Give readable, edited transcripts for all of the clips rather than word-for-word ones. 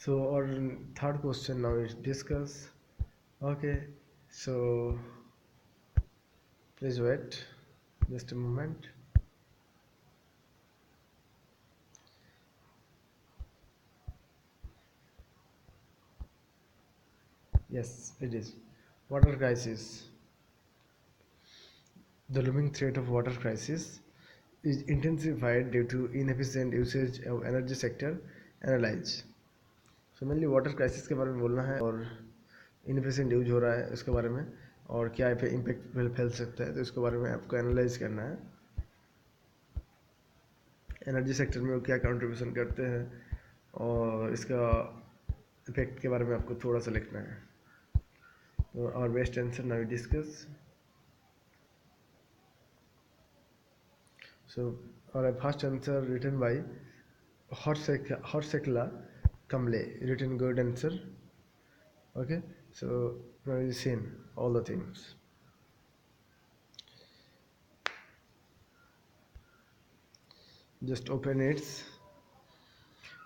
So our third question now is discuss. Okay, so please wait just a moment. Yes, it is. Water crisis. The looming threat of water crisis is intensified due to inefficient usage of energy sector. Analyze. So mainly water crisis के बारे में बोलना है और इनफिशिएंट use हो रहा है इसके बारे में और क्या इम्पैक्ट फैल सकता है तो इसके बारे में आपको एनालाइज करना है। एनर्जी सेक्टर में वो क्या कंट्रीब्यूशन करते हैं और इसका इफेक्ट के बारे में आपको थोड़ा सा लिखना है। तो और best answer now discuss. So और first answer written by Horsekla Kamle, written good answer. Okay, so now you seen all the things. Just open it.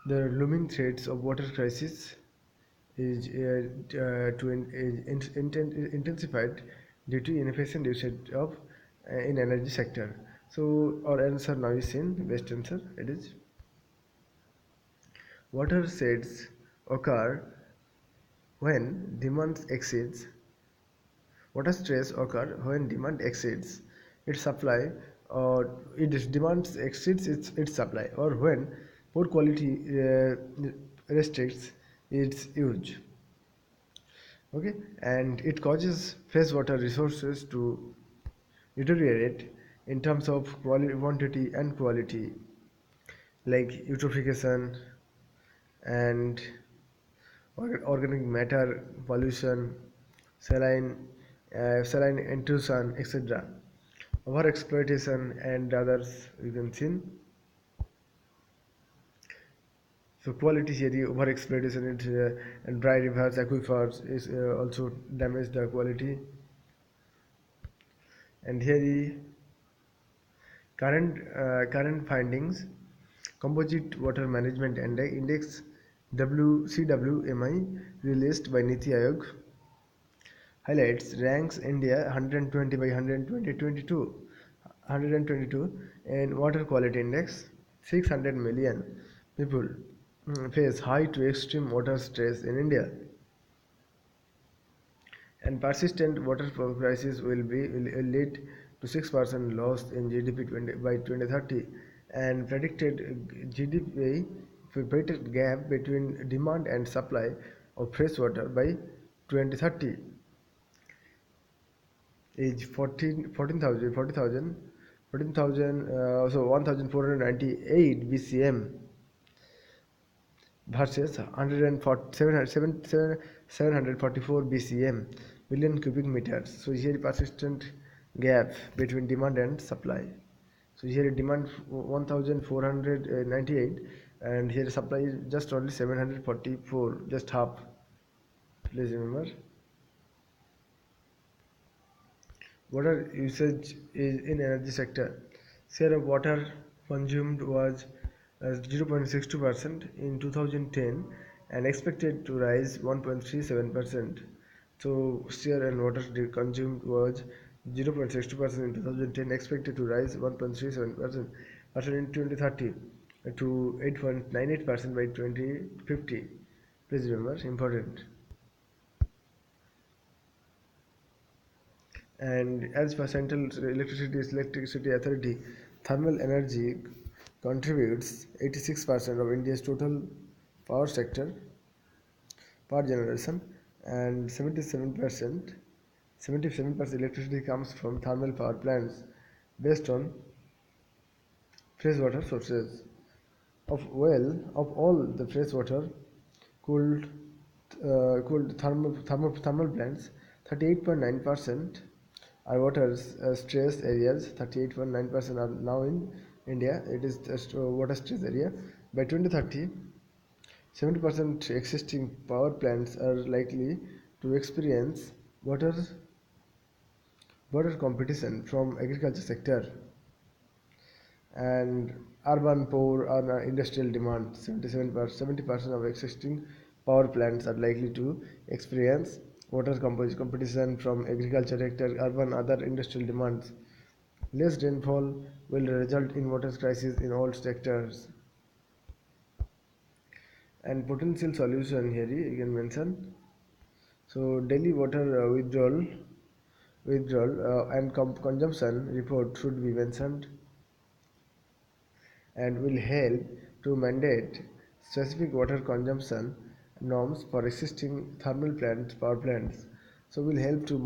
The looming threats of water crisis is intensified due to inefficient usage of in energy sector. So our answer now is seen. Best answer it is. Water sheds occur when demand exceeds. Water stress occur when demand exceeds its supply or its demand exceeds its supply or when poor quality restricts its use. Okay, and it causes freshwater resources to deteriorate in terms of quality, quantity and quality, like eutrophication and organic matter pollution, saline, saline intrusion, etc. Overexploitation and others you can see. So quality here, overexploitation and dry rivers, aquifers is also damage the quality. And here the current findings, composite water management index WCWMI released by Niti Aayog highlights ranks India 120 by 122 in water quality index. 600 million people face high to extreme water stress in India, and persistent water crisis will lead to 6% loss in GDP by 2030, and predicted GDP predicted gap between demand and supply of fresh water by 2030 is 14,000 so 1,498 BCM versus 744 BCM billion cubic meters. So here persistent gap between demand and supply. So here demand 1,498 and here supply is just only 744, just half. Please remember. Water usage is in energy sector. Share of water consumed was 0.62% in 2010 and expected to rise 1.37%. So share and water consumed was 0.62% in 2010, expected to rise 1.37% in 2030 to 8.98% by 2050. Please remember, important. And as per Central Electricity Authority, thermal energy contributes 86% of India's total power sector power generation, and 77% electricity comes from thermal power plants based on freshwater sources. Of all the freshwater cooled thermal plants, 38.9% are water stress areas. 38.9% are now in India. It is just water stress area. By 2030, 70% existing power plants are likely to experience water water competition from agriculture sector, and urban poor or industrial demand. 70% of existing power plants are likely to experience water competition from agriculture sector, urban, other industrial demands. Less rainfall will result in water crisis in all sectors. And potential solution here you can mention. So daily water withdrawal and consumption report should be mentioned and will help to mandate specific water consumption norms for existing thermal plants, power plants. So will help to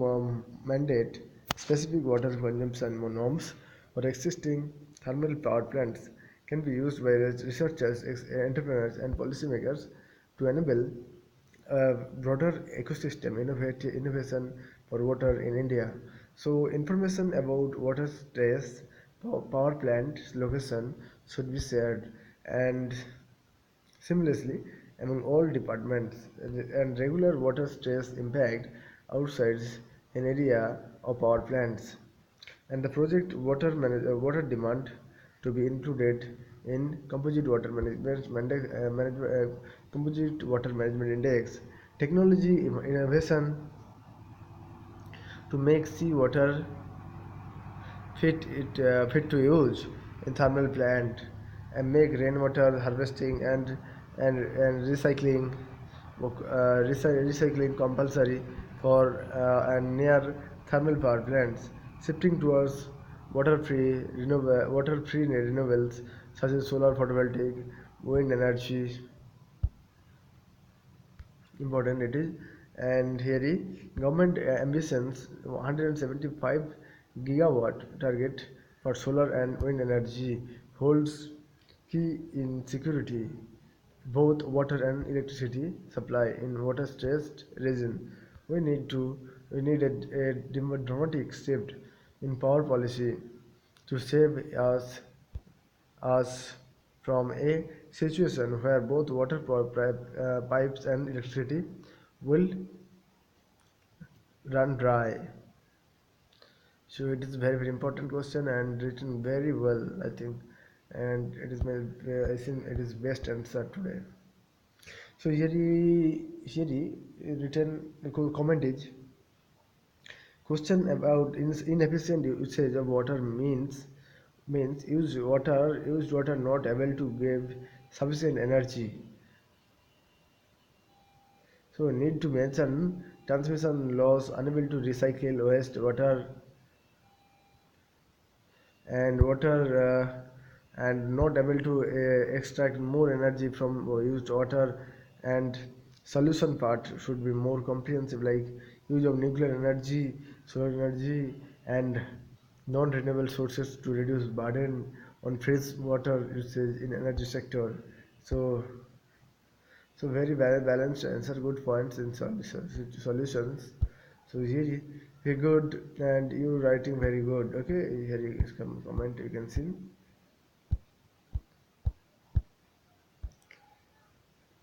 mandate specific water consumption norms for existing thermal power plants can be used by researchers, entrepreneurs and policymakers to enable a broader ecosystem innovation for water in India. So information about water stress, power plant location should be shared and seamlessly among all departments and regular water stress impact outside an area of power plants and the project water demand to be included in composite water management index. Technology innovation to make seawater fit to use in thermal plant and make rainwater harvesting and recycling compulsory for and near thermal power plants, shifting towards water free renewables such as solar photovoltaic, wind energy important it is. And here is government ambitions 175 gigawatt target for solar and wind energy holds key in security both water and electricity supply in water stressed region. We need a dramatic shift in power policy to save us from a situation where both water pipes and electricity will run dry. So it is very very important question and written very well I think, and it is my I think it is best answer today. So here written the comment is question about inefficient usage of water means used water not able to give sufficient energy. So need to mention transmission loss, unable to recycle waste water and not able to extract more energy from used water. And solution part should be more comprehensive like use of nuclear energy, solar energy and non-renewable sources to reduce burden on fresh water usage in energy sector. So so very balanced answer, good points in solutions. So here we good and you writing very good. Okay, here is comment you can see.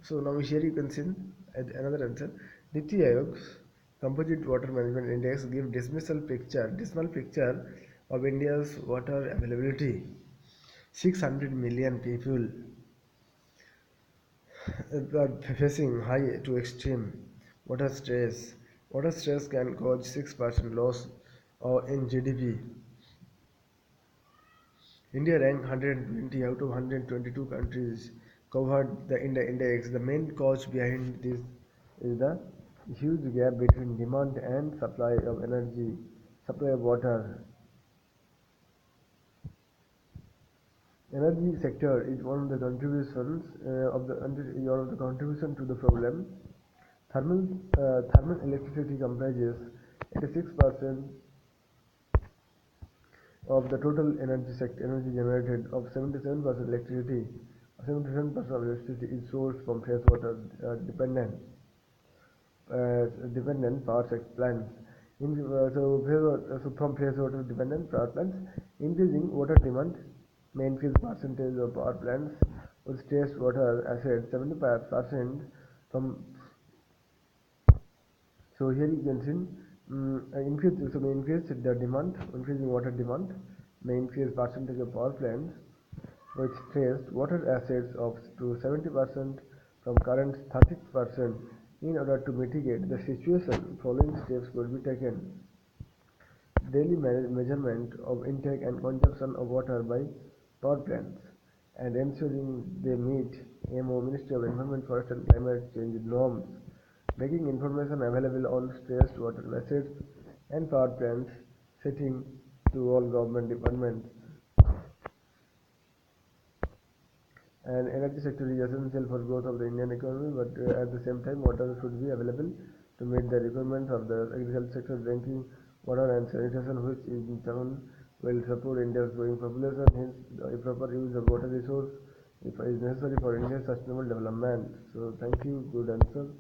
So now here you can see another answer. Niti Ayog's Composite Water Management Index give dismal picture of India's water availability. 600 million people are facing high to extreme water stress. Water stress can cause 6% loss in GDP. India ranked 120 out of 122 countries covered in the index. The main cause behind this is the huge gap between demand and supply of water. Energy sector is one of the contributions one of the contribution to the problem. Thermal electricity comprises 86% of the total energy generated. Of 77% electricity, 77% of electricity is sourced from freshwater dependent plants. So from freshwater dependent power plants, increasing water demand may increase percentage of power plants with stressed water assets 75% from. So here you can see increasing water demand may increase percentage of power plants with stressed water assets of to 70% from current 30%. In order to mitigate the situation, following steps could be taken: daily measurement of intake and consumption of water by power plants, and ensuring they meet MO Ministry of Environment, Forest and Climate Change norms, making information available on stressed water assets and power plants setting to all government departments. And energy sector is essential for growth of the Indian economy, but at the same time, water should be available to meet the requirements of the agriculture sector, drinking water and sanitation, which in turn will support India's growing population. Hence, the proper use of water resource if is necessary for India's sustainable development. So, thank you. Good answer.